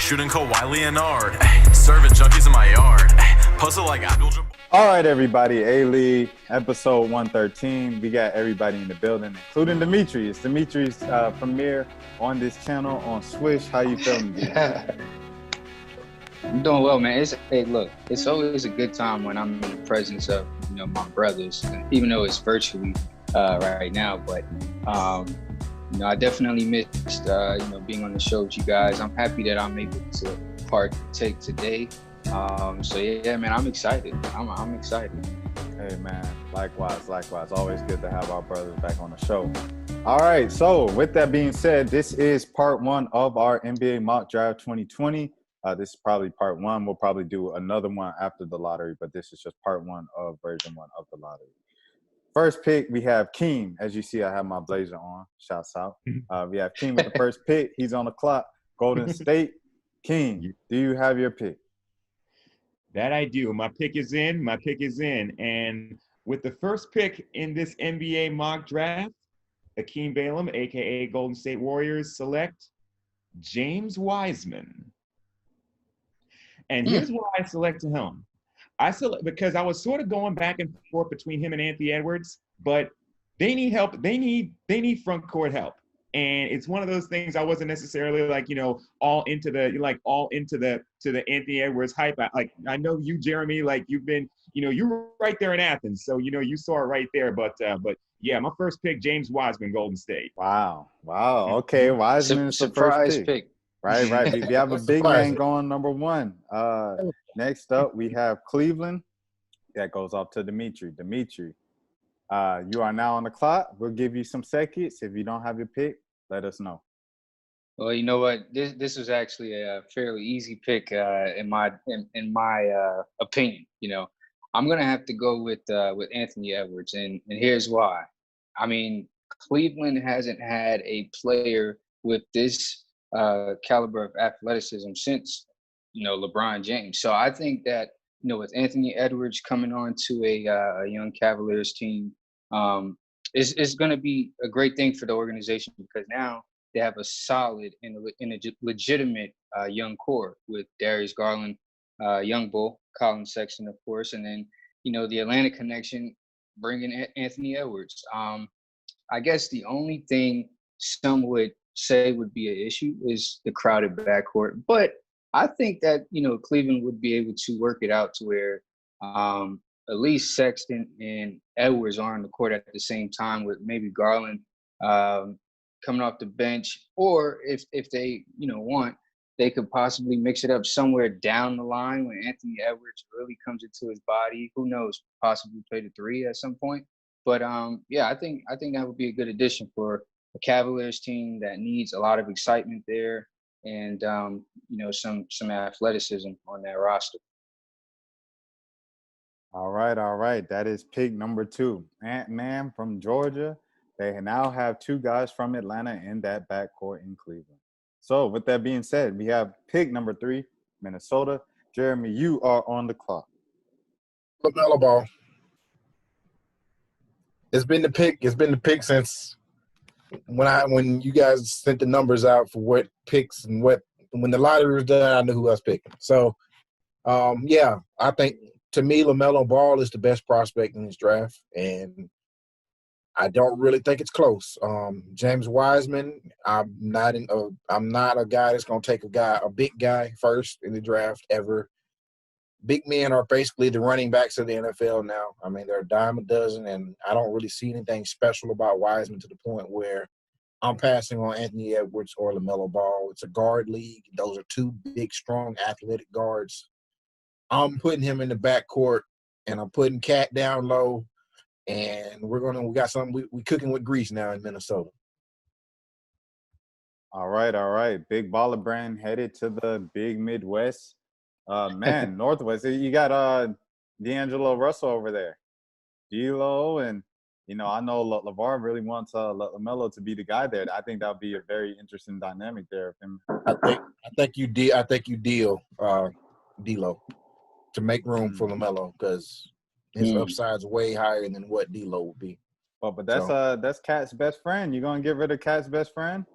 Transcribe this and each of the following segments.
Shooting Kawhi Leonard. Ay, serving junkies in my yard. Ay, posted like Abdul-Jabbar. All right, everybody. A-League, episode 113. We got everybody in the building, including Dimitri. It's Dimitri's premiere on this channel on Swish. How you feeling, D? I'm doing well, man. It's always a good time when I'm in the presence of, my brothers, even though it's virtually right now. But, I definitely missed, being on the show with you guys. I'm happy that I'm able to partake today. So yeah, man, I'm excited. I'm excited. Hey, man. Likewise. Always good to have our brothers back on the show. All right. So with that being said, this is part one of our NBA Mock Draft 2020. This is probably part one. We'll probably do another one after the lottery, but this is just part one of version one of the lottery. First pick, we have Keem. As you see, I have my blazer on. Shouts out. We have Keem with the first pick. He's on the clock. Golden State. Keem, do you have your pick? That I do. My pick is in. And with the first pick in this NBA mock draft, Akeem Balaam, a.k.a. Golden State Warriors, select James Wiseman. And here's why I selected him. Because I was sort of going back and forth between him and Anthony Edwards, but they need help. They need front court help. And it's one of those things I wasn't necessarily all into the Anthony Edwards hype. I know you, Jeremy, you've been, you were right there in Athens. So, you saw it right there. But yeah, my first pick, James Wiseman, Golden State. Wow. Okay. Wiseman's the first pick. Right. We have a big man going number one. Next up, we have Cleveland. That goes off to Dimitri. Dimitri, you are now on the clock. We'll give you some seconds. If you don't have your pick, let us know. Well, you know what? This was actually a fairly easy pick in my opinion. I'm gonna have to go with Anthony Edwards, and here's why. I mean, Cleveland hasn't had a player with this caliber of athleticism since LeBron James. So I think that with Anthony Edwards coming on to a young Cavaliers team, it's going to be a great thing for the organization because now they have a solid and a legitimate young core with Darius Garland, Young Bull, Colin Sexton, of course, and then the Atlanta connection bringing Anthony Edwards. I guess the only thing some would say would be an issue is the crowded backcourt, but I think that Cleveland would be able to work it out to where at least Sexton and Edwards are on the court at the same time, with maybe Garland coming off the bench, or if they want, they could possibly mix it up somewhere down the line when Anthony Edwards really comes into his body. Who knows? Possibly play the three at some point. But yeah, I think that would be a good addition for a Cavaliers team that needs a lot of excitement there, and some athleticism on that roster. All right. That is pick number two. Ant-Man from Georgia. They now have two guys from Atlanta in that backcourt in Cleveland. So with that being said, we have pick number three, Minnesota. Jeremy, you are on the clock. LaMelo Ball. It's been the pick since when you guys sent the numbers out for what picks and when the lottery was done, I knew who I was picking. So, yeah, I think to me, LaMelo Ball is the best prospect in this draft, and I don't really think it's close. James Wiseman, I'm not a guy that's gonna take a big guy first in the draft ever. Big men are basically the running backs of the NFL now. I mean, they're a dime a dozen, and I don't really see anything special about Wiseman to the point where I'm passing on Anthony Edwards or LaMelo Ball. It's a guard league. Those are two big, strong, athletic guards. I'm putting him in the backcourt, and I'm putting Cat down low, and we got something we cooking with grease now in Minnesota. All right. Big baller brand headed to the big Midwest. Man, Northwest. You got D'Angelo Russell over there. D'Lo, and I know LeVar really wants LaMelo to be the guy there. I think that would be a very interesting dynamic there of him. I think you deal D'Lo to make room for LaMelo because his upside's way higher than what D'Lo would be. But that's Cat's best friend. You gonna get rid of Cat's best friend?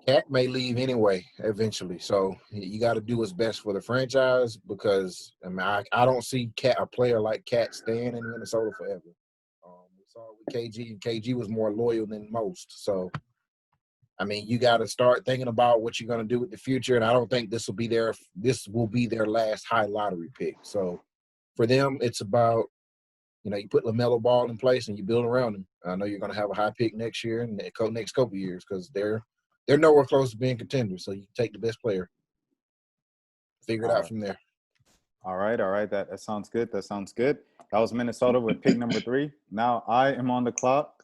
Cat may leave anyway eventually, so you got to do what's best for the franchise because I mean I don't see Cat a player like Cat staying in Minnesota forever. We saw it with KG, and KG was more loyal than most. So I mean, you got to start thinking about what you're going to do with the future, and I don't think this will be their last high lottery pick. So for them, it's about you put LaMelo Ball in place and you build around him. I know you're going to have a high pick next year and the next couple of years because they're nowhere close to being contenders. So you take the best player, figure it All out right. from there. All right. That sounds good. That sounds good. That was Minnesota with pick number 3. Now I am on the clock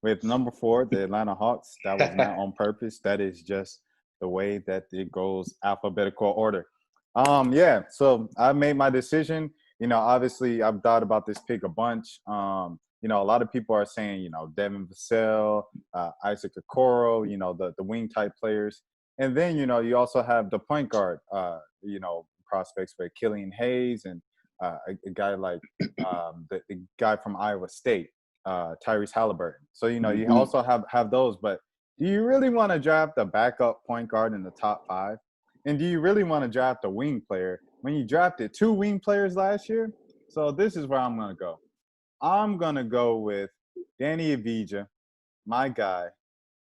with number 4, the Atlanta Hawks. That was not on purpose. That is just the way that it goes, alphabetical order. Yeah. So I made my decision. Obviously I've thought about this pick a bunch. A lot of people are saying, Devin Vassell, Isaac Okoro, the wing type players. And then, you also have the point guard, prospects with Killian Hayes and a guy like the guy from Iowa State, Tyrese Halliburton. So, you also have those. But do you really want to draft a backup point guard in the top 5? And do you really want to draft a wing player when you drafted 2 wing players last year? So this is where I'm going to go. I'm going to go with Danny Avdija, my guy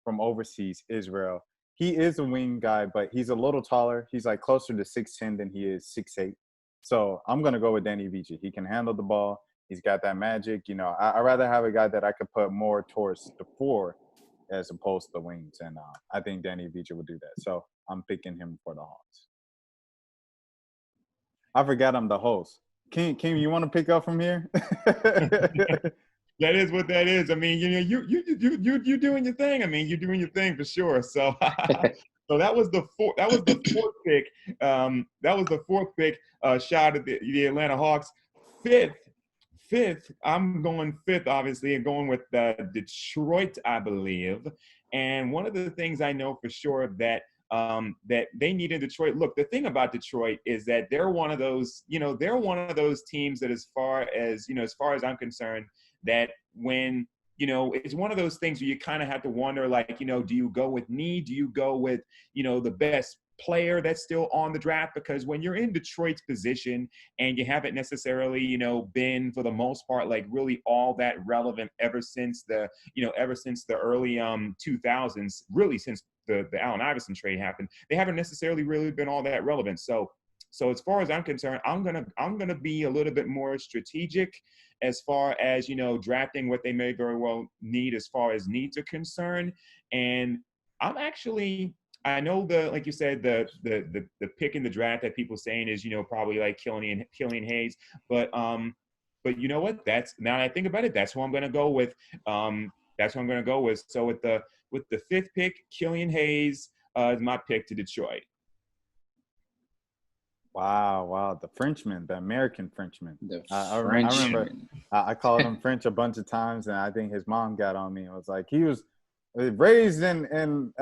from overseas, Israel. He is a wing guy, but he's a little taller. He's like closer to 6'10" than he is 6'8". So I'm going to go with Danny Avdija. He can handle the ball. He's got that magic. I'd rather have a guy that I could put more towards the 4 as opposed to the wings. And I think Danny Avdija would do that. So I'm picking him for the Hawks. I forgot I'm the host. King, you want to pick up from here? That is what that is. I mean, you doing your thing. I mean, you're doing your thing for sure. So, so that was the fourth pick. That was the 4th pick. Shot at the Atlanta Hawks. Fifth. I'm going 5th, obviously, and going with Detroit, I believe. And one of the things I know for sure that they need in Detroit. Look, the thing about Detroit is that they're one of those teams that as far as I'm concerned, that when, it's one of those things where you kind of have to wonder, like, do you go with need? Do you go with, the best player that's still on the draft? Because when you're in Detroit's position and you haven't necessarily, been for the most part, like really all that relevant ever since the early 2000s, really since the Allen Iverson trade happened, they haven't necessarily really been all that relevant. So as far as I'm concerned, I'm gonna be a little bit more strategic as far as drafting what they may very well need as far as needs are concerned. And I know like you said, the pick in the draft that people saying is probably like Killian Hayes, but you know what? Now that I think about it, that's who I'm gonna go with. So with the 5th pick, Killian Hayes is my pick to Detroit. Wow. The Frenchman, the American Frenchman. I Frenchman. remember I called him French a bunch of times, and I think his mom got on me. It was like he was raised in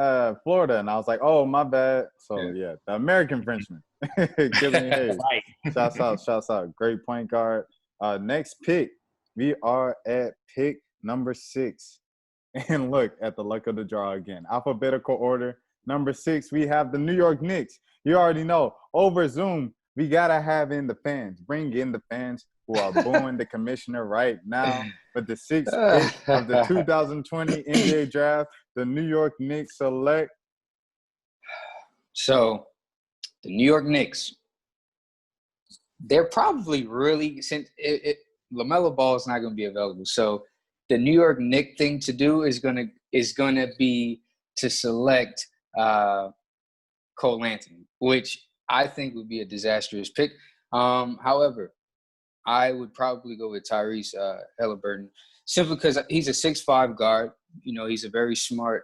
Florida, and I was like, oh, my bad. So, yeah, the American Frenchman. Killian Hayes. Right. Shouts out. Great point guard. Next pick, we are at pick number 6. And look at the luck of the draw again. Alphabetical order. Number 6, we have the New York Knicks. You already know. Over Zoom, we got to have in the fans. Bring in the fans who are booing the commissioner right now. But the 6th pick of the 2020 NBA draft, the New York Knicks select. So, the New York Knicks, they're probably really, since LaMelo Ball is not going to be available. So, the New York Knicks thing to do is gonna be to select Cole Anthony, which I think would be a disastrous pick. However, I would probably go with Tyrese Halliburton simply because he's a 6'5" guard. He's a very smart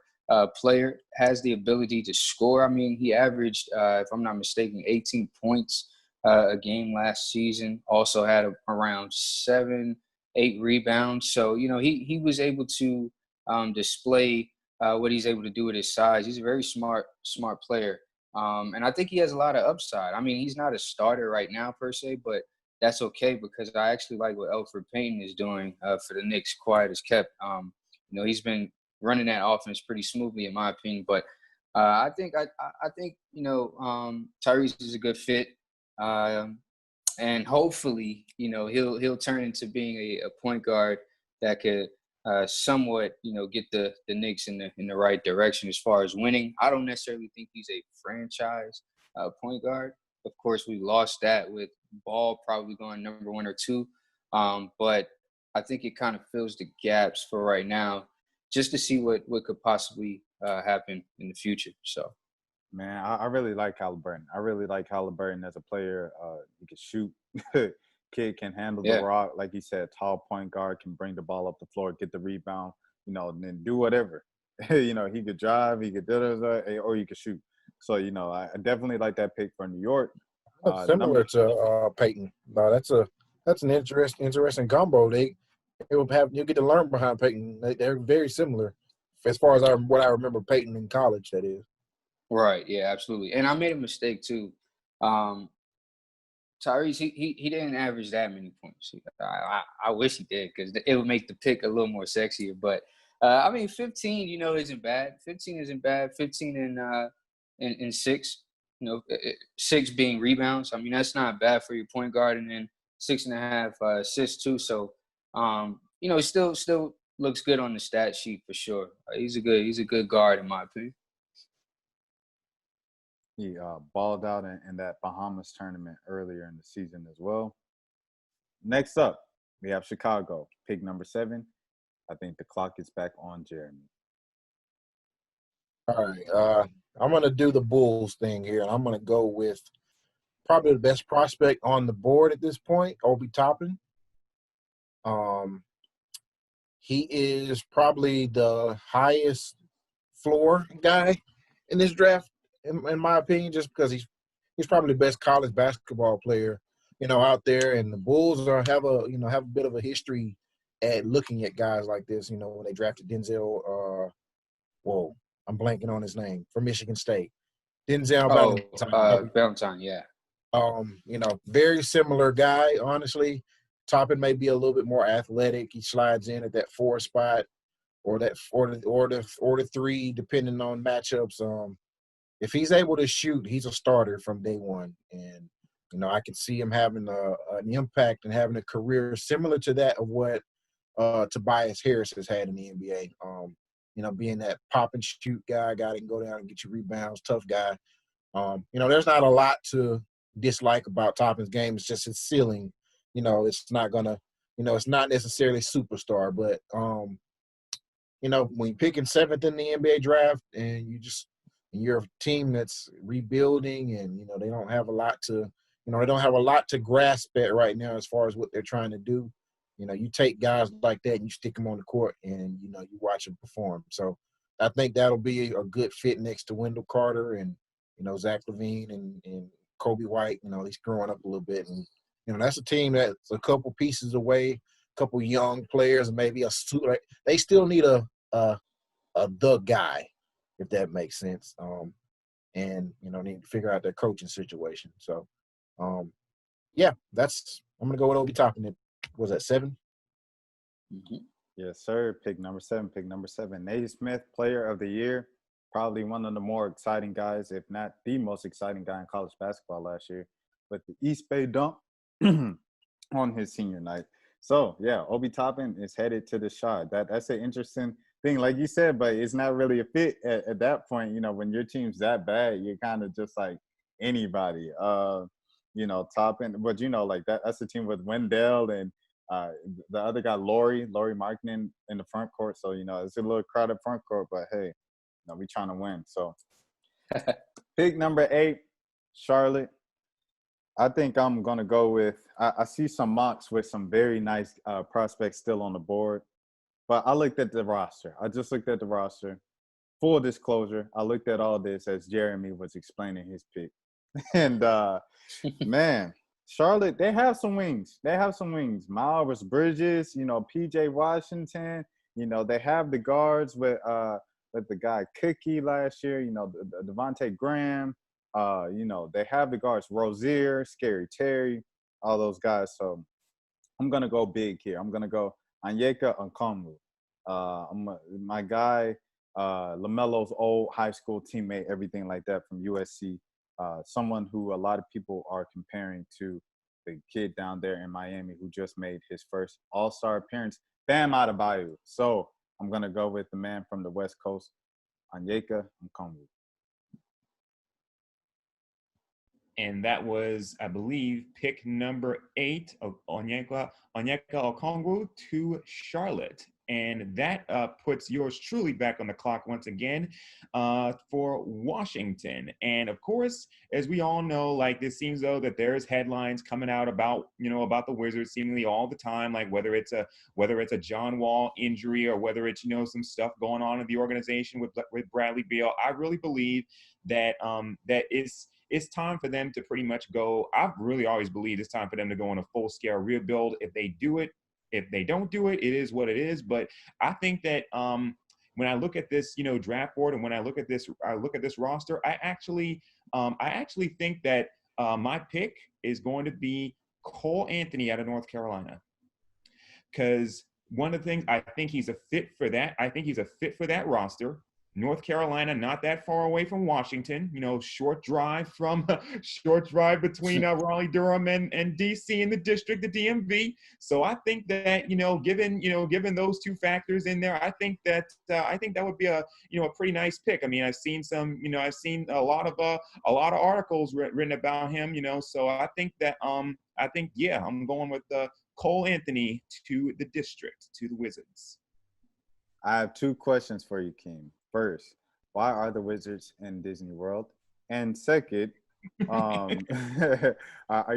player, has the ability to score. I mean, he averaged, if I'm not mistaken, 18 points a game last season. Also had around 7-8 rebounds. So, he was able to display what he's able to do with his size. He's a very smart player. And I think he has a lot of upside. I mean, he's not a starter right now per se, but that's okay because I actually like what Elfrid Payton is doing for the Knicks, quiet as kept. He's been running that offense pretty smoothly in my opinion. But I think Tyrese is a good fit, and hopefully he'll turn into being a point guard that could somewhat get the Knicks in the right direction as far as winning. I don't necessarily think he's a franchise point guard. Of course, we lost that with Ball probably going number 1 or 2, but I think it kind of fills the gaps for right now, just to see what could possibly happen in the future. So, Man, I really like Halliburton. I really like Halliburton as a player. He can shoot. Kid can handle the yeah, rock. Like you said, tall point guard, can bring the ball up the floor, get the rebound, and then do whatever. He could drive, he could or he could shoot. So, I definitely like that pick for New York. That's Number similar to Peyton. That's an interesting combo. They will have you get to learn behind Peyton. They're very similar, as far as what I remember Peyton in college. That is. right, yeah, absolutely. And I made a mistake too. Tyrese, he didn't average that many points. I wish he did, because it would make the pick a little more sexier. But I mean, 15, isn't bad. 15 isn't bad. 15 and 6, 6 being rebounds. I mean, that's not bad for your point guard, and then 6.5 assists too. So, it still looks good on the stat sheet for sure. He's a good guard in my opinion. He balled out in that Bahamas tournament earlier in the season as well. Next up, we have Chicago, pick number 7. I think the clock is back on Jeremy. All right. I'm gonna do the Bulls thing here, and I'm gonna go with probably the best prospect on the board at this point, Obi Toppin. He is probably the highest floor guy in this draft, in my opinion, just because he's probably the best college basketball player, out there. And the Bulls have a bit of a history at looking at guys like this. When they drafted Denzel, I'm blanking on his name, from Michigan State, Denzel Valentine. Valentine, yeah. Very similar guy, honestly. Toppin may be a little bit more athletic. He slides in at that 4 spot, or the 3, depending on matchups. If he's able to shoot, he's a starter from day one. And, I can see him having an impact and having a career similar to that of what Tobias Harris has had in the NBA. Being that pop and shoot guy that can go down and get you rebounds, tough guy. There's not a lot to dislike about Toppin's game. It's just his ceiling. It's not gonna, it's not necessarily superstar, but when you're picking 7th in the NBA draft and you're a team that's rebuilding, and they don't have a lot to grasp at right now as far as what they're trying to do. You take guys like that and you stick them on the court, and you watch them perform. So I think that'll be a good fit next to Wendell Carter and Zach LaVine and Kobe White. He's growing up a little bit, and that's a team that's a couple pieces away, a couple young players, and maybe they still need a the guy, if that makes sense. And need to figure out their coaching situation. So, I'm gonna go with Obi Toppin. Was that 7? Mm-hmm. Yes, sir. Pick number 7. Nate Smith, Player of the Year. Probably one of the more exciting guys, if not the most exciting guy in college basketball last year, with the East Bay dunk on his senior night. So, yeah, Obi Toppin is headed to the shot. That's an interesting thing, like you said, but it's not really a fit at that point. When your team's that bad, you're kind of just like anybody. Toppin, but like that's the team with Wendell and the other guy, Laurie Markkinen in the front court. So, it's a little crowded front court, but hey, we trying to win. So pick number 8, Charlotte. I think I'm going to go with – I see some mocks with some very nice prospects still on the board. But I looked at the roster. I just looked at the roster. Full disclosure, I looked at all this as Jeremy was explaining his pick. And, man, Charlotte, they have some wings. Miles Bridges, P.J. Washington. They have the guards with the guy Cookie last year, Devontae Graham. They have the guards Rozier, Scary Terry, all those guys. So I'm going to go big here. I'm going to go Onyeka Okongwu. My guy LaMelo's old high school teammate, everything like that from USC. Someone who a lot of people are comparing to the kid down there in Miami who just made his first All-Star appearance, Bam Adebayo. So I'm going to go with the man from the West Coast, Onyeka Okongwu. And that was, I believe, pick number 8 of Onyeka Okongwu to Charlotte. And that puts yours truly back on the clock once again for Washington. And of course, as we all know, like this seems though that there's headlines coming out about, about the Wizards seemingly all the time, like whether it's a John Wall injury or whether it's, some stuff going on in the organization with Bradley Beal. I really believe that it's time for them to pretty much go. I've really always believed it's time for them to go on a full-scale rebuild. If they do it, if they don't do it, it is what it is. But I think that when I look at this, draft board, and when I look at this roster, I actually think that my pick is going to be Cole Anthony out of North Carolina, because one of the things, I think he's a fit for that. I think he's a fit for that roster. North Carolina, not that far away from Washington, short drive between Raleigh, Durham and DC in the district, the DMV. So I think that, given those two factors in there, I think that would be a pretty nice pick. I mean, I've seen a lot of articles written about him, so I think that, I'm going with Cole Anthony to the district, to the Wizards. I have 2 questions for you, Keem. First, why are the Wizards in Disney World? And second, are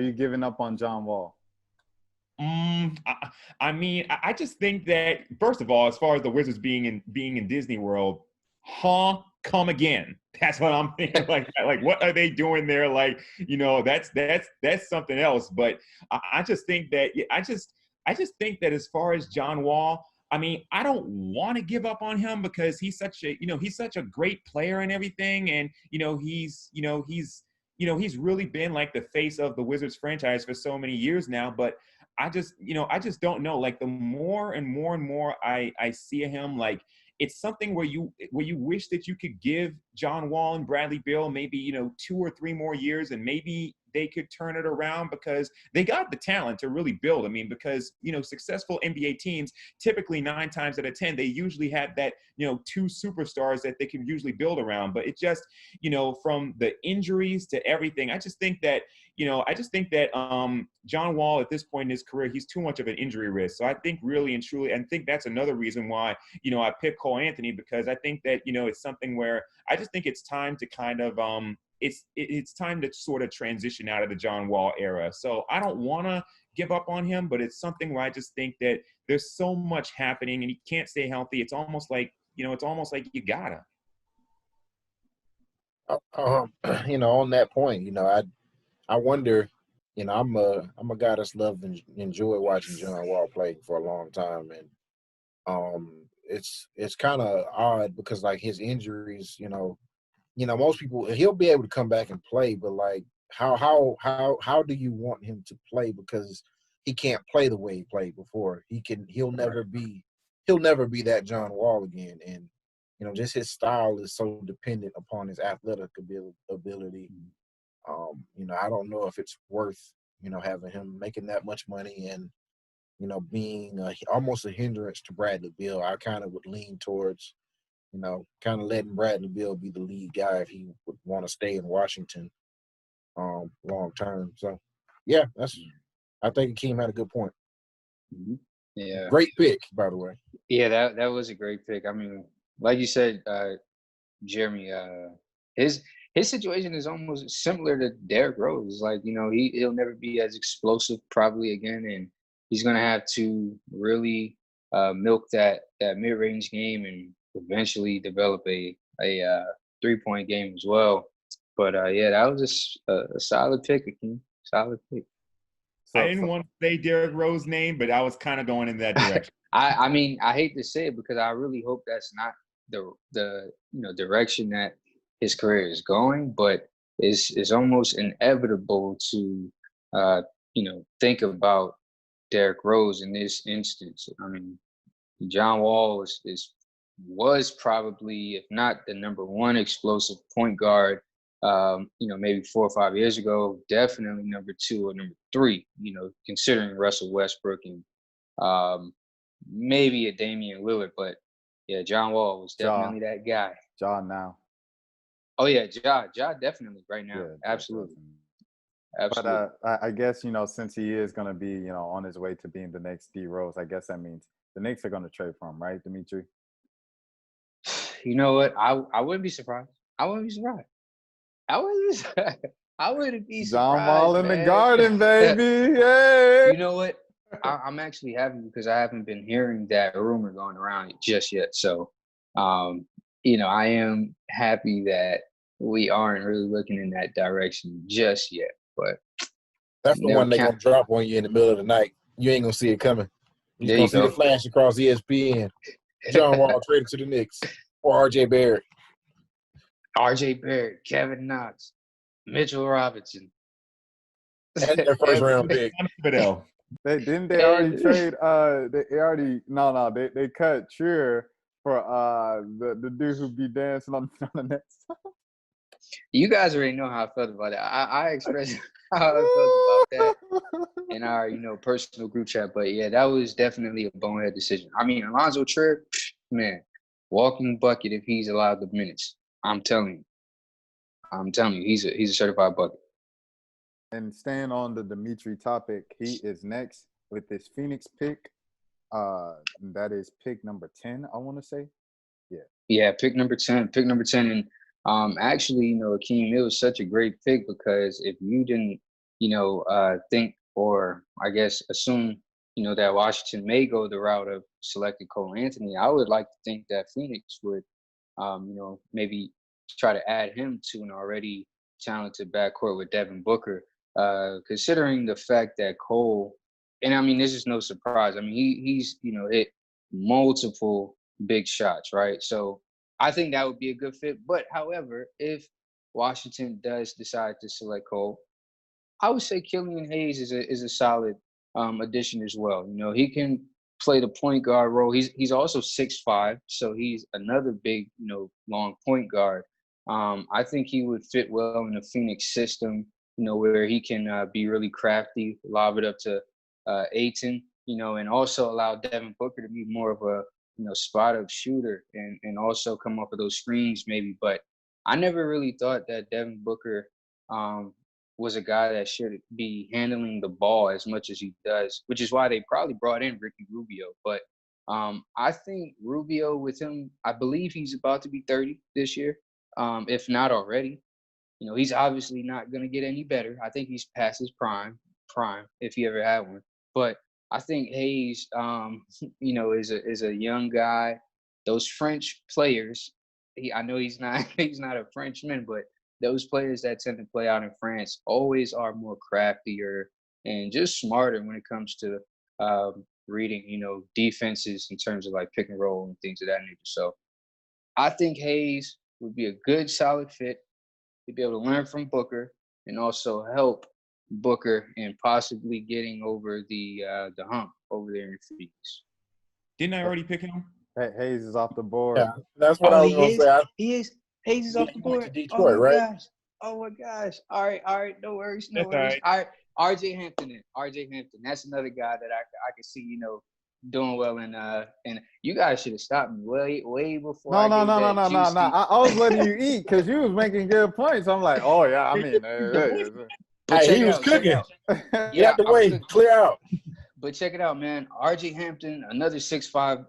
you giving up on John Wall? I mean, I just think that, first of all, as far as the Wizards being in Disney World, come again. That's what I'm thinking. Like, what are they doing there? Like, that's something else. But I just think that I just think that as far as John Wall, I mean, I don't want to give up on him because he's such a great player and everything, and he's really been like the face of the Wizards franchise for so many years now. But I just don't know. Like, the more and more I see him, like, it's something where you wish that you could give John Wall and Bradley Beal maybe 2 or 3 more years, and maybe they could turn it around because they got the talent to really build. I mean, because, successful NBA teams, typically 9 times out of 10, they usually have that, 2 superstars that they can usually build around. But it just, from the injuries to everything, I just think that John Wall at this point in his career, he's too much of an injury risk. So I think really and truly, and I think that's another reason why, I picked Cole Anthony, because I think that, it's something where I just think it's time to kind of, it's time to sort of transition out of the John Wall era. So I don't want to give up on him, but it's something where I just think that there's so much happening and he can't stay healthy. It's almost like you gotta. On that point, I wonder, I'm a guy that's loved and enjoyed watching John Wall play for a long time, and it's kind of odd because like his injuries, most people, he'll be able to come back and play, but like how do you want him to play, because he can't play the way he played before. He'll never be that John Wall again, and just his style is so dependent upon his athletic ability. I don't know if it's worth having him making that much money and being almost a hindrance to Bradley Beal. I kind of would lean towards kind of letting Bradley Beal be the lead guy if he would want to stay in Washington long term. So, yeah, I think Akeem had a good point. Yeah. Great pick, by the way. Yeah, that was a great pick. I mean, like you said, Jeremy, his situation is almost similar to Derrick Rose. Like, he'll never be as explosive probably again, and he's gonna have to really milk that mid-range game and eventually develop a 3-point game as well. But yeah, that was a solid pick, Akeem. Solid pick. I didn't want to say Derrick Rose's name, but I was kind of going in that direction. I mean, I hate to say it because I really hope that's not the direction that his career is going, but it's almost inevitable to think about Derrick Rose in this instance. I mean, John Wall is was probably, if not the number one explosive point guard, maybe 4 or 5 years ago, definitely number 2 or number 3, considering Russell Westbrook and maybe a Damian Lillard. But yeah, John Wall was definitely that guy. John now. Oh yeah, Ja definitely right now. Yeah, Absolutely. definitely. Absolutely. But I guess, since he is going to be, on his way to being the next D Rose, I guess that means the Knicks are going to trade for him, right, Dimitri? You know what? I wouldn't be surprised. I wouldn't be surprised. I wouldn't be surprised. John Wall in the man. Garden, baby. Hey. You know what? I'm actually happy because I haven't been hearing that rumor going around just yet. So, I am happy that we aren't really looking in that direction just yet. But That's the one they're going to drop on you in the middle of the night. You ain't going to see it coming. You're going to see the flash across ESPN. John Wall traded to the Knicks or RJ Barrett. RJ Barrett, Kevin Knox, Mitchell Robinson. And their first round pick. Didn't they already trade they cut Trier for the dude who be dancing on the Nets. You guys already know how I felt about it. I expressed how I felt about that in our, personal group chat. But yeah, that was definitely a bonehead decision. I mean, Alonzo Trier, man, walking bucket if he's allowed the minutes. I'm telling you, he's a certified bucket. And staying on the Dimitri topic, he is next with this Phoenix pick. That is pick number 10, I want to say. Yeah, pick number 10. And actually, Akeem, it was such a great pick because if you didn't, think or I guess assume, that Washington may go the route of selecting Cole Anthony, I would like to think that Phoenix would, maybe try to add him to an already talented backcourt with Devin Booker. Considering the fact that Cole, and I mean, this is no surprise. I mean, he's hit multiple big shots, right? So I think that would be a good fit. But however, if Washington does decide to select Cole, I would say Killian Hayes is a solid addition as well. He can play the point guard role. He's also 6'5", so he's another big, long point guard. I think he would fit well in the Phoenix system, where he can be really crafty, lob it up to Ayton, and also allow Devin Booker to be more of a, spot-up shooter and also come up with those screens maybe. But I never really thought that Devin Booker was a guy that should be handling the ball as much as he does, which is why they probably brought in Ricky Rubio. But I think Rubio with him, I believe he's about to be 30 this year, if not already. He's obviously not going to get any better. I think he's past his prime, if he ever had one. But I think Hayes, is a young guy. Those French players, I know he's not a Frenchman, but those players that tend to play out in France always are more craftier and just smarter when it comes to reading, defenses in terms of like pick and roll and things of that nature. So I think Hayes would be a good, solid fit. He'd be able to learn from Booker and also help Booker in possibly getting over the hump over there in Phoenix. Didn't I already pick him? Hayes is off the board. Yeah, that's what I was going to say. He is. Hayes is off the board. Detroit, right? Gosh. Oh my gosh. All right. No worries. All right. RJ Hampton. That's another guy that I could see, doing well and you guys should have stopped me way before. No. I was letting you eat because you was making good points. I'm like, oh yeah, I mean, hey, he was cooking. Get out the way, clear out. But check it out, man. RJ Hampton, another 6'5".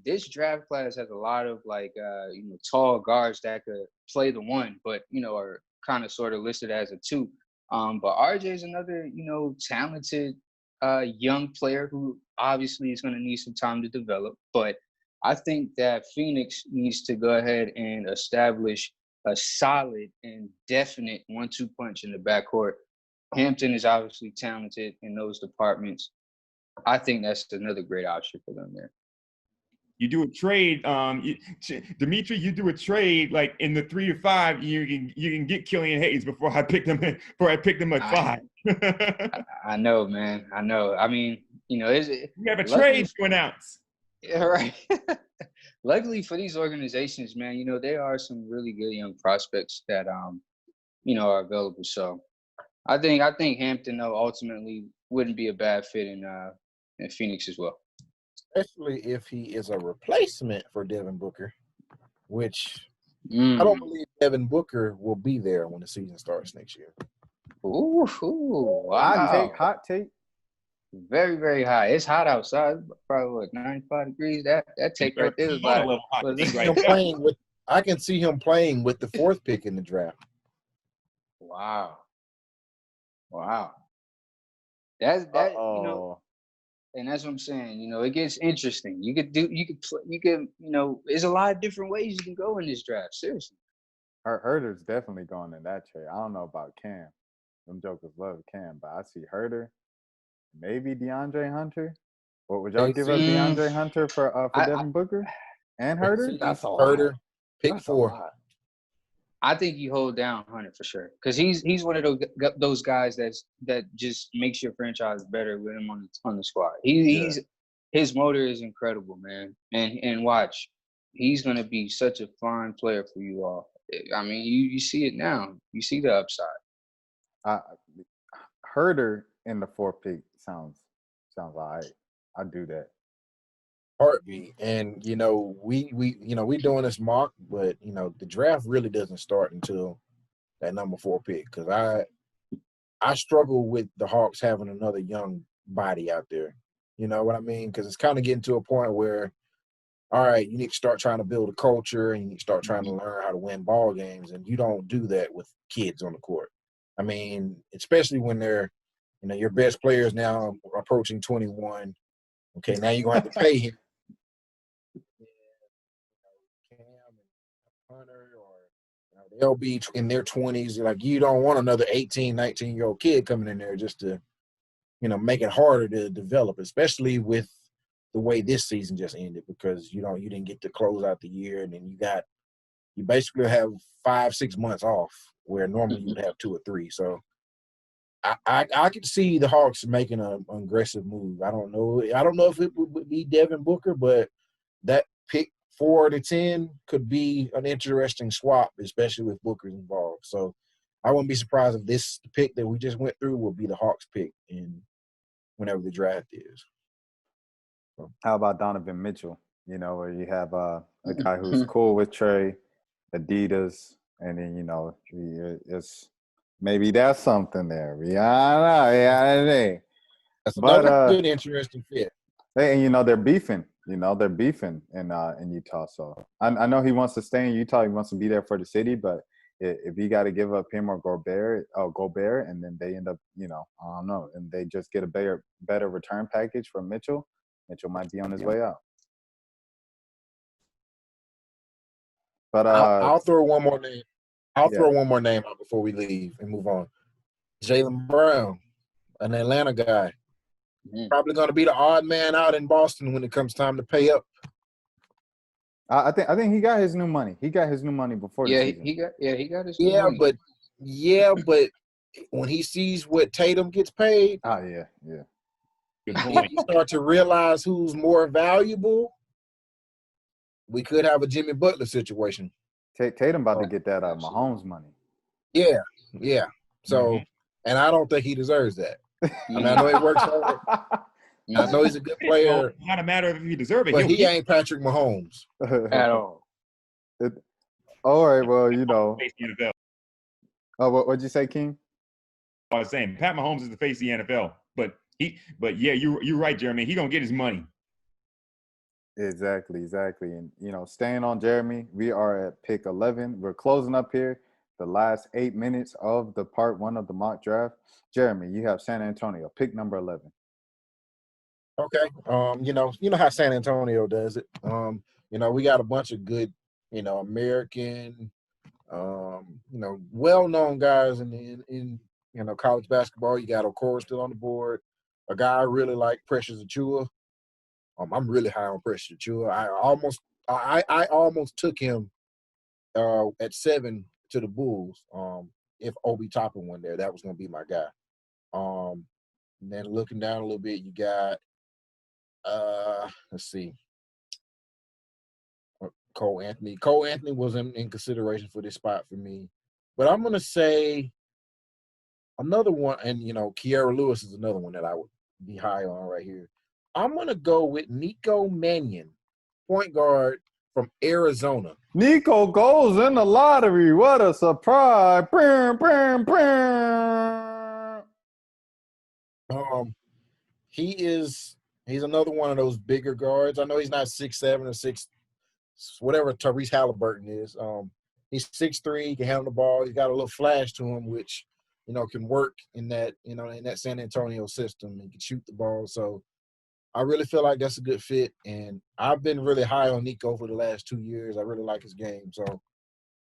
This draft class has a lot of tall guards that could play the one, but are kind of sort of listed as a 2. But RJ is another, talented young player who obviously is going to need some time to develop. But I think that Phoenix needs to go ahead and establish a solid and definite 1-2 punch in the backcourt. Hampton is obviously talented in those departments. I think that's another great option for them there. You do a trade, Dimitri. You do a trade like in the 3 to 5. You can get Killian Hayes before I picked him at 5. I know, man. I know. I mean, we have a trade to announce. Yeah, right. luckily for these organizations, man, you know, there are some really good young prospects that you know, are available. So I think Hampton though ultimately wouldn't be a bad fit in Phoenix as well. Especially if he is a replacement for Devin Booker, which I don't Mm. believe Devin Booker will be there when the season starts next year. Ooh, Hot take, wow. hot take. Very, very high. It's hot outside, probably what, 95 degrees. That take right there is Florida about level hot what take is right Him there. playing with, I can see him playing with the 4th pick in the draft. Wow. Wow. That you know, Oh, and that's what I'm saying. You know, it gets interesting. You could, you know, there's a lot of different ways you can go in this draft. Seriously. Herder's definitely going in that trade. I don't know about Cam. Them jokers love Cam, but I see Herder, maybe DeAndre Hunter. What would y'all give up KC, DeAndre Hunter for I, Devin Booker and Herder? KC, That's a lot. Herder, pick That's a 4. lot. I think you hold down Hunter for sure because he's one of those guys that just makes your franchise better with him on the squad. He's his motor is incredible, man. And watch, he's gonna be such a fine player for you all. I mean, you see it now. You see the upside. I, Herder in the 4th pick sounds all right. I do that. Heartbeat. And you know, we we doing this mock, but you know, the draft really doesn't start until that number 4 pick because I struggle with the Hawks having another young body out there. You know what I mean? Because it's kind of getting to a point where, all right, you need to start trying to build a culture and you need to start trying to learn how to win ball games, and you don't do that with kids on the court. I mean, especially when they're, you know, your best players now approaching 21. Okay, now you're gonna have to pay him. Cam and Hunter, or you know, they'll be in their 20s. Like, you don't want another 18, 19-year-old kid coming in there just to, you know, make it harder to develop, especially with the way this season just ended, because you didn't get to close out the year, and then you basically have 5-6 months off where normally you would have 2 or 3. So I could see the Hawks making an aggressive move. I don't know if it would be Devin Booker, but that pick 4 to 10 could be an interesting swap, especially with Booker involved. So I wouldn't be surprised if this pick that we just went through will be the Hawks pick in whenever the draft is. So, How about Donovan Mitchell? You know, where you have a guy who's cool with Trey, Adidas, and then, you know, it's maybe that's something there. Yeah. that's But another good, interesting fit. and you know they're beefing. You know they're beefing in Utah. So I know he wants to stay in Utah. He wants to be there for the city. But if he got to give up him or Gobert, and then they end up, you know, I don't know, and they just get a better return package from Mitchell. Mitchell might be on his way out. But I'll throw one more name. I'll yeah. throw one more name out before we leave and move on. Jaylen Brown, an Atlanta guy. Probably going to be the odd man out in Boston when it comes time to pay up. I think he got his new money. He got his new money before the season. He got his Yeah, money. but when he sees what Tatum gets paid, Oh yeah. Good and point. you start to realize who's more valuable, we could have a Jimmy Butler situation. Tatum about to get that Mahomes money. Yeah. So, and I don't think he deserves that. I mean, I know he works hard. I know he's a good player, Well, not a matter of if he deserves it. but He'll he get ain't Patrick Mahomes. At all. All right, well, you know. face of the NFL. Oh, what'd you say, King? I was saying Pat Mahomes is the face of the NFL, but yeah, you're right, Jeremy. He gonna get his money. Exactly. And, you know, staying on Jeremy, we are at pick 11. We're closing up here the last 8 minutes of the part 1 of the mock draft. Jeremy, you have San Antonio, pick number 11. Okay. You know how San Antonio does it. You know, we got a bunch of good, you know, American, you know, well-known guys in you know, college basketball. You got Okoro still on the board. A guy I really like, Precious Achiuwa. I'm really high on Precious Achiuwa. I almost took him at 7 to the Bulls. If Obi Toppin went there, that was going to be my guy. And then looking down a little bit, you got let's see. Cole Anthony. Cole Anthony was in consideration for this spot for me. But I'm going to say another one, and, Kiara Lewis is another one that I would be high on right here. I'm going to go with Nico Mannion, point guard from Arizona. Nico goes in the lottery. What a surprise. Brum, brum, brum. He's another one of those bigger guards. I know he's not 6'7" or 6, whatever Tyrese Halliburton is. He's 6'3", he can handle the ball. He's got a little flash to him, which, can work in that San Antonio system. He can shoot the ball. So I really feel like that's a good fit. And I've been really high on Nico for the last 2 years. I really like his game. So,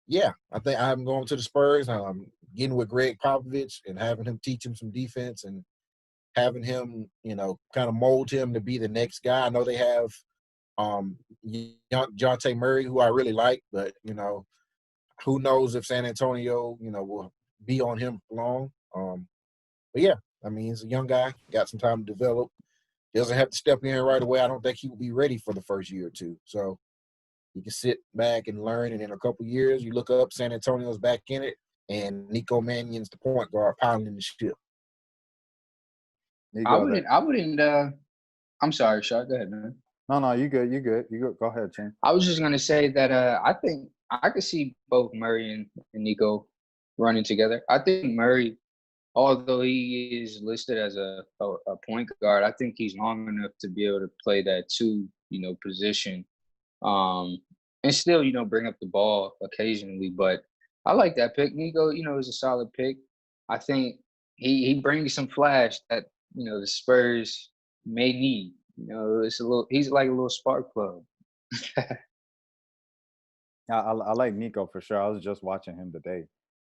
yeah, I think I'm going to the Spurs. I'm getting with Greg Popovich and having him teach him some defense and having him, kind of mold him to be the next guy. I know they have Dejounte Murray, who I really like, but, who knows if San Antonio, will be on him long. But, yeah, he's a young guy, got some time to develop. Doesn't have to step in right away. I don't think he will be ready for the first year or two. So you can sit back and learn, and in a couple of years, you look up, San Antonio's back in it, and Nico Mannion's the point guard pounding the ship. I wouldn't. I'm sorry, Shaq. Go ahead, man. No, you good. You good. Go ahead, Chan. I was just gonna say that I think I could see both Murray and Nico running together. I think Murray, although he is listed as a point guard, I think he's long enough to be able to play that 2, position, and still, bring up the ball occasionally. But I like that pick. Nico, is a solid pick. I think he brings some flash that the Spurs may need. He's like a little spark plug. I like Nico for sure. I was just watching him today.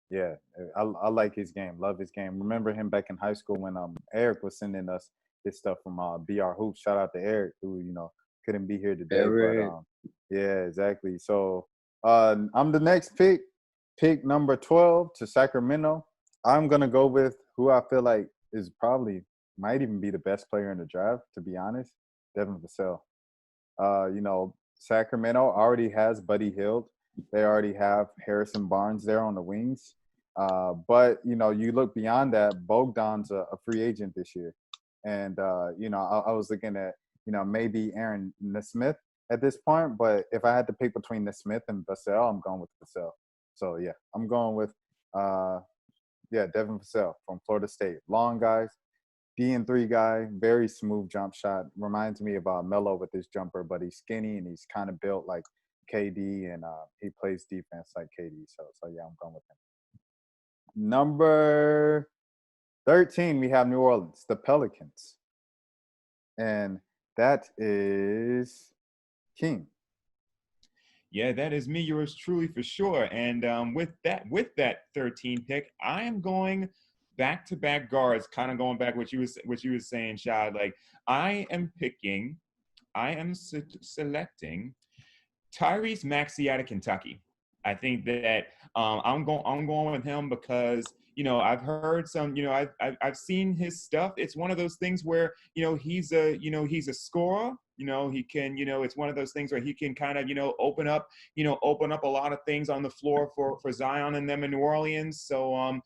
Yeah, I like his game. Love his game. Remember him back in high school when Eric was sending us his stuff from BR Hoops. Shout out to Eric, who couldn't be here today. Eric. But yeah, exactly. So I'm the next pick number 12 to Sacramento. I'm gonna go with who I feel like is might even be the best player in the draft, to be honest, Devin Vassell. Sacramento already has Buddy Hield. They already have Harrison Barnes there on the wings. But, you look beyond that, Bogdan's a free agent this year. And, I was looking at, maybe Aaron Nesmith at this point. But if I had to pick between Nesmith and Vassell, I'm going with Vassell. So, yeah, I'm going with, Devin Vassell from Florida State. Long guys. D&3 guy, very smooth jump shot. Reminds me of Melo with his jumper, but he's skinny and he's kind of built like KD, and he plays defense like KD. So yeah, I'm going with him. Number 13, we have New Orleans, the Pelicans, and that is King. Yeah, that is me, yours truly for sure. And with that 13 pick, I am going back-to-back guards, kind of going back what you were saying, Shad. Like I am selecting Tyrese Maxey out of Kentucky. I think that I'm going with him because I've heard some, I've seen his stuff. It's one of those things where he's a scorer. He can, it's one of those things where he can kind of, open up a lot of things on the floor for Zion and them in New Orleans. So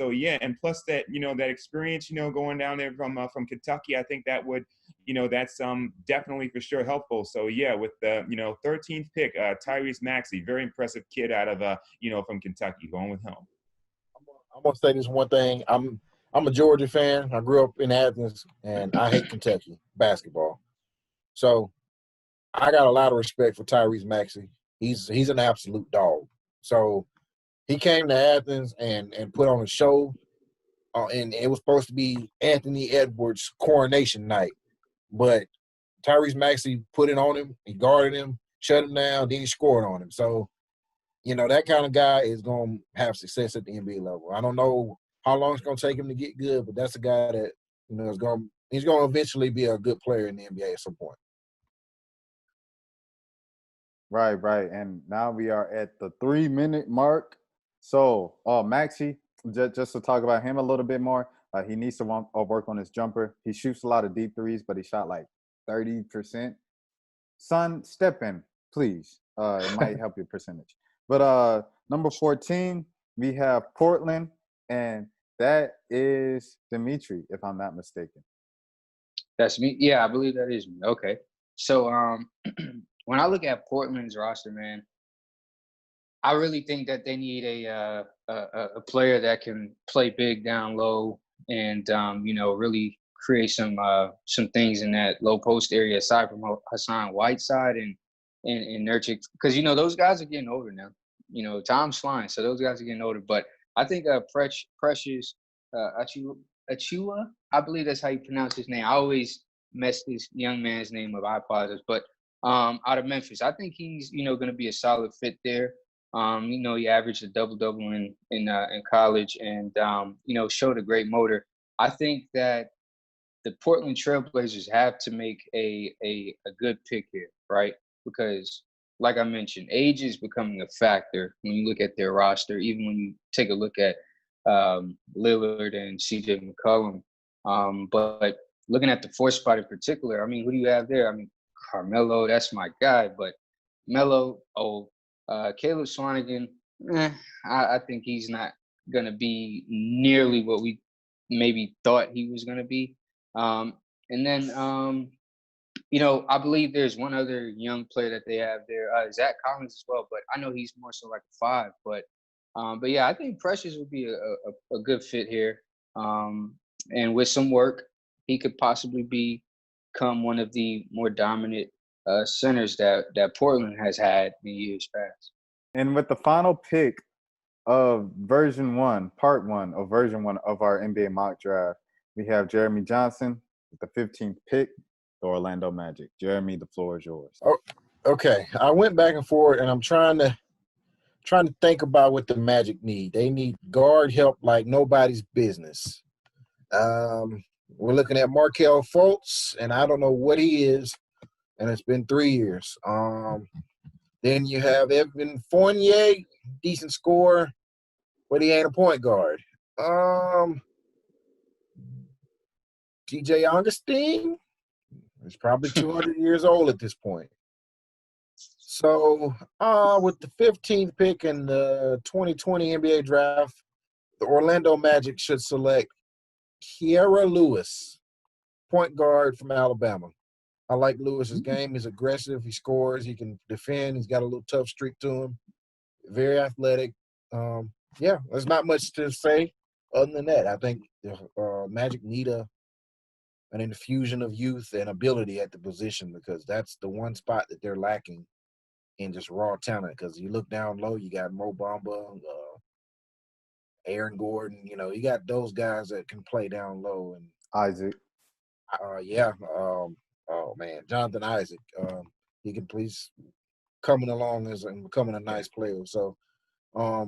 yeah, and plus that, that experience, going down there from Kentucky, I think that would, that's definitely for sure helpful. So yeah, with the 13th pick, Tyrese Maxey, very impressive kid out of from Kentucky, going with him. I'm gonna say this one thing. I'm a Georgia fan. I grew up in Athens, and I hate Kentucky basketball. So I got a lot of respect for Tyrese Maxey. He's an absolute dog. So he came to Athens and put on a show, and it was supposed to be Anthony Edwards' coronation night. But Tyrese Maxey put it on him. He guarded him, shut him down, then he scored on him. So, that kind of guy is going to have success at the NBA level. I don't know how long it's going to take him to get good, but that's a guy that, he's going to eventually be a good player in the NBA at some point. Right. And now we are at the 3-minute mark. So, Maxey, just to talk about him a little bit more, he needs to work on his jumper. He shoots a lot of deep threes, but he shot like 30%. Son, step in, please. It might help your percentage. But number 14, we have Portland, and that is Dimitri, if I'm not mistaken. That's me. Yeah, I believe that is me. Okay. So when I look at Portland's roster, man, I really think that they need a player that can play big down low and really create some things in that low post area aside from Hassan Whiteside and Nurkic, because those guys are getting older now. Time's flying, so those guys are getting older. But I think Precious Achua, I believe that's how you pronounce his name. I always mess this young man's name up. I apologize, but out of Memphis, I think he's going to be a solid fit there. He averaged a double-double in college and, showed a great motor. I think that the Portland Trailblazers have to make a good pick here, right? Because, like I mentioned, age is becoming a factor when you look at their roster, even when you take a look at Lillard and CJ McCollum. But looking at the fourth spot in particular, I mean, who do you have there? I mean, Carmelo, that's my guy, but Melo, Caleb Swanigan, I think he's not going to be nearly what we maybe thought he was going to be. And then, I believe there's one other young player that they have there, Zach Collins as well, but I know he's more so like a 5. But yeah, I think Precious would be a good fit here. And with some work, he could possibly become one of the more dominant centers that Portland has had in years past. And with the final pick of part one of version 1 of our NBA mock draft, we have Jeremy Johnson with the 15th pick, the Orlando Magic. Jeremy, the floor is yours. Oh, okay. I went back and forth, and I'm trying to think about what the Magic need. They need guard help like nobody's business. We're looking at Markelle Fultz, and I don't know what he is, and it's been 3 years. Then you have Evan Fournier, decent scorer, but he ain't a point guard. TJ Augustine is probably 200 years old at this point. So with the 15th pick in the 2020 NBA draft, the Orlando Magic should select Kira Lewis, point guard from Alabama. I like Lewis's game. He's aggressive. He scores. He can defend. He's got a little tough streak to him. Very athletic. There's not much to say other than that. I think the Magic need an infusion of youth and ability at the position, because that's the one spot that they're lacking in just raw talent. Because you look down low, you got Mo Bamba, Aaron Gordon. You got those guys that can play down low. And Isaac. Oh man, Jonathan Isaac. He can please coming along and becoming a nice player. So, I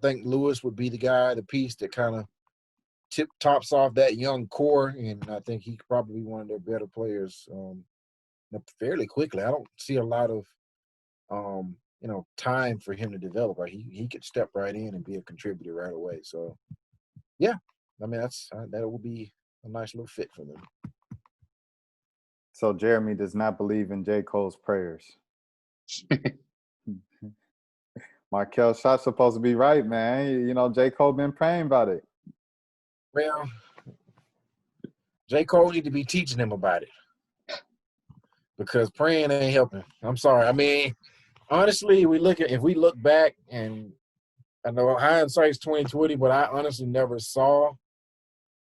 think Lewis would be the piece that kind of tops off that young core, and I think he could probably be one of their better players fairly quickly. I don't see a lot of time for him to develop. He could step right in and be a contributor right away. So, yeah, I mean that will be a nice little fit for them. So Jeremy does not believe in J. Cole's prayers. Markelle shot's supposed to be right, man. J. Cole been praying about it. Well, J. Cole need to be teaching him about it, because praying ain't helping. I'm sorry. I mean, honestly, if we look back, and I know hindsight's 2020, but I honestly never saw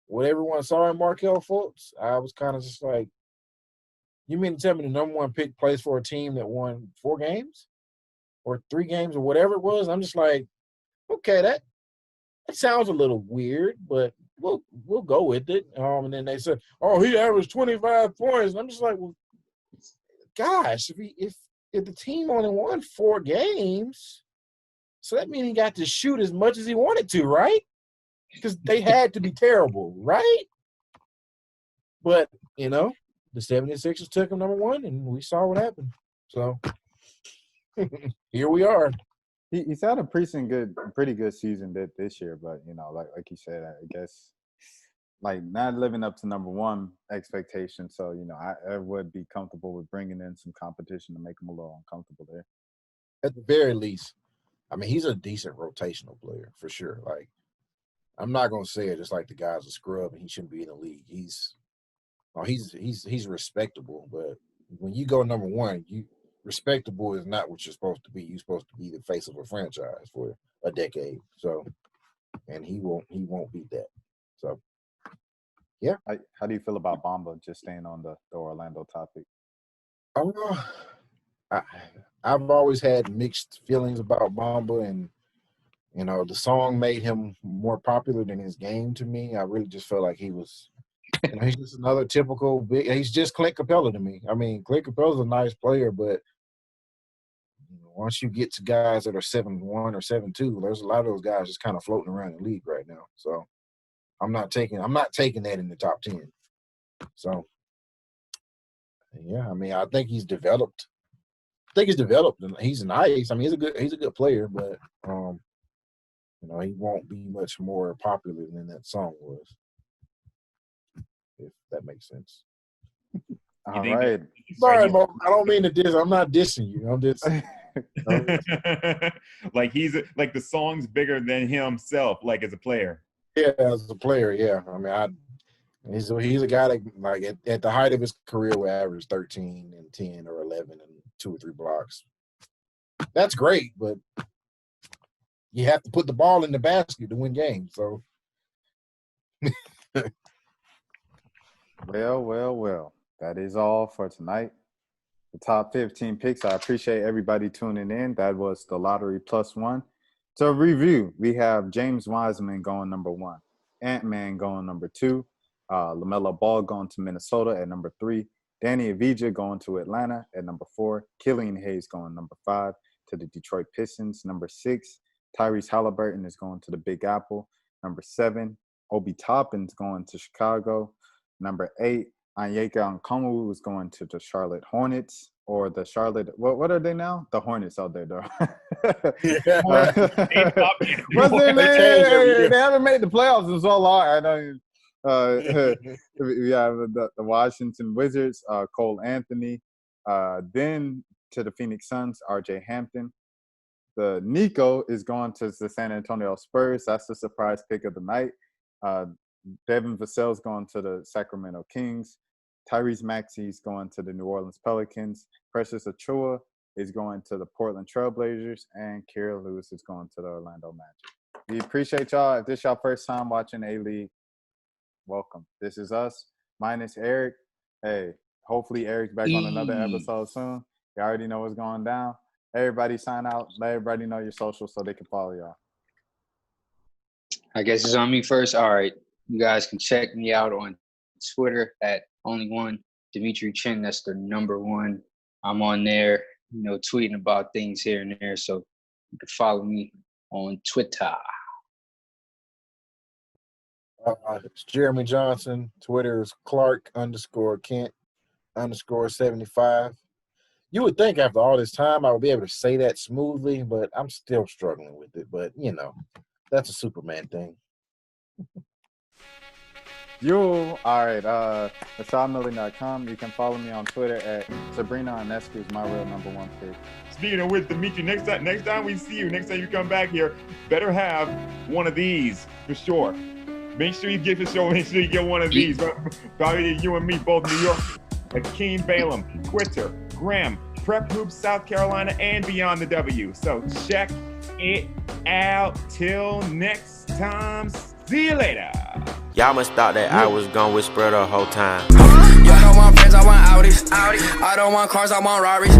what everyone saw in Markelle Fultz. I was kind of just like, you mean to tell me the number 1 pick plays for a team that won 4 games or 3 games or whatever it was? I'm just like, okay, that sounds a little weird, but we'll go with it. And then they said, oh, he averaged 25 points. And I'm just like, well, gosh, if the team only won 4 games, so that means he got to shoot as much as he wanted to, right? Because they had to be terrible, right? But, the 76ers took him number 1, and we saw what happened. So here we are. He's had a pretty good season this year, but like you said, I guess like not living up to number one expectation. So, I would be comfortable with bringing in some competition to make him a little uncomfortable there. At the very least, I mean, he's a decent rotational player for sure. Like, I'm not gonna say it just like the guy's a scrub and he shouldn't be in the league. He's respectable, but when you go number one, respectable is not what you're supposed to be. You're supposed to be the face of a franchise for a decade. So, and he won't beat that. So, yeah. How do you feel about Bamba, just staying on the Orlando topic? I've always had mixed feelings about Bamba, and the song made him more popular than his game to me. I really just felt like he was, he's just another typical big. He's just Clint Capella to me. I mean, Clint Capella's a nice player, but once you get to guys that are 7'1" or 7'2", there's a lot of those guys just kind of floating around the league right now. So I'm not taking that in the top 10. So yeah, I mean, I think he's developed. And he's nice. I mean, he's a good player, but he won't be much more popular than that song was. If that makes sense. All right. Sorry, Mo, I don't mean to diss. I'm not dissing you. I'm just like like the song's bigger than himself, like as a player. Yeah, as a player, yeah. I mean, he's a guy that like at the height of his career will average 13 and 10 or 11 and 2 or 3 blocks. That's great, but you have to put the ball in the basket to win games. So, well. That is all for tonight. The top 15 picks. I appreciate everybody tuning in. That was the Lottery Plus One. To review, we have James Wiseman going number 1, Ant-Man going number 2, LaMelo Ball going to Minnesota at number 3, Danny Avdija going to Atlanta at number 4, Killian Hayes going number 5 to the Detroit Pistons. Number 6, Tyrese Halliburton is going to the Big Apple. Number 7, Obi Toppin's going to Chicago. Number 8, Onyeka Okongwu is going to the Charlotte Hornets, or the Charlotte. What are they now? The Hornets out there, though. yeah. What's their name? They haven't made the playoffs in so long. I don't. We have the Washington Wizards, Cole Anthony. Then to the Phoenix Suns, R.J. Hampton. The Nico is going to the San Antonio Spurs. That's the surprise pick of the night. Devin Vassell's going to the Sacramento Kings. Tyrese Maxey's going to the New Orleans Pelicans. Precious Achiuwa is going to the Portland Trailblazers. And Kira Lewis is going to the Orlando Magic. We appreciate y'all. If this is your first time watching A-League, welcome. This is us, minus Eric. Hey, hopefully Eric's back on another episode soon. You already know what's going down. Everybody sign out. Let everybody know your socials so they can follow y'all. I guess it's on me first. All right. You guys can check me out on Twitter at only1 Dimitri Chin. That's the number 1. I'm on there, tweeting about things here and there. So you can follow me on Twitter. It's Jeremy Johnson. Twitter is Clark_Kent_75. You would think after all this time I would be able to say that smoothly, but I'm still struggling with it. But, that's a Superman thing. All right. LaShawMilling.com. You can follow me on Twitter at Sabrina Ionescu is my real number 1 pick. Speaking of which, Dimitri, next time we see you, next time you come back here, better have one of these for sure. Make sure you get the show. Make sure you get one of these. Probably you and me, both New York. Akeem Balaam, Twitter, Graham, Prep Hoops, South Carolina, and Beyond the W. So check it out. Till next time. See you later. Y'all must thought that I was gonna whisper the whole time. Y'all don't want friends, I want Audis. I don't want cars, I want Rarries.